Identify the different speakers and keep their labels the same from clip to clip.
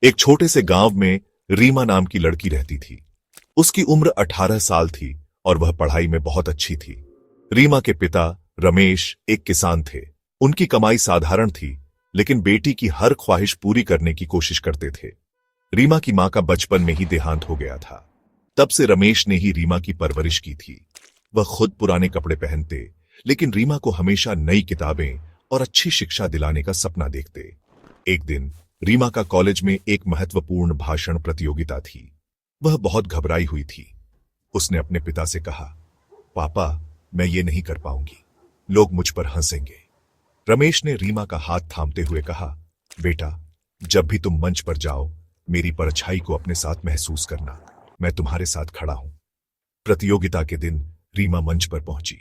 Speaker 1: एक छोटे से गांव में रीमा नाम की लड़की रहती थी। उसकी उम्र 18 साल थी और वह पढ़ाई में बहुत अच्छी थी। रीमा के पिता रमेश एक किसान थे। उनकी कमाई साधारण थी, लेकिन बेटी की हर ख्वाहिश पूरी करने की कोशिश करते थे। रीमा की मां का बचपन में ही देहांत हो गया था। तब से रमेश ने ही रीमा की परवरिश की थी। वह खुद पुराने कपड़े पहनते, लेकिन रीमा को हमेशा नई किताबें और अच्छी शिक्षा दिलाने का सपना देखते। एक दिन रीमा का कॉलेज में एक महत्वपूर्ण भाषण प्रतियोगिता थी। वह बहुत घबराई हुई थी। उसने अपने पिता से कहा, पापा, मैं ये नहीं कर पाऊंगी, लोग मुझ पर हंसेंगे। रमेश ने रीमा का हाथ थामते हुए कहा, बेटा, जब भी तुम मंच पर जाओ, मेरी परछाई को अपने साथ महसूस करना। मैं तुम्हारे साथ खड़ा हूं। प्रतियोगिता के दिन रीमा मंच पर पहुंची।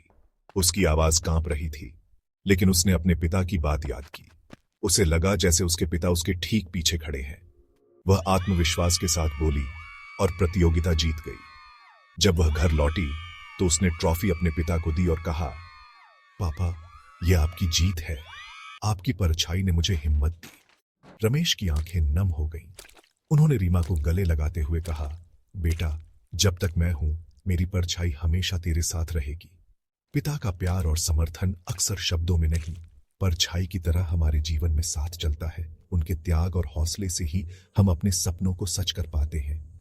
Speaker 1: उसकी आवाज कांप रही थी, लेकिन उसने अपने पिता की बात याद की। उसे लगा जैसे उसके पिता उसके ठीक पीछे खड़े हैं। वह आत्मविश्वास के साथ बोली और प्रतियोगिता जीत गई। जब वह घर लौटी तो उसने ट्रॉफी अपने पिता को दी और कहा, पापा, यह आपकी जीत है। आपकी परछाई ने मुझे हिम्मत दी। रमेश की आंखें नम हो गईं। उन्होंने रीमा को गले लगाते हुए कहा, बेटा, जब तक मैं हूं, मेरी परछाई हमेशा तेरे साथ रहेगी। पिता का प्यार और समर्थन अक्सर शब्दों में नहीं, परछाई की तरह हमारे जीवन में साथ चलता है। उनके त्याग और हौसले से ही हम अपने सपनों को सच कर पाते हैं।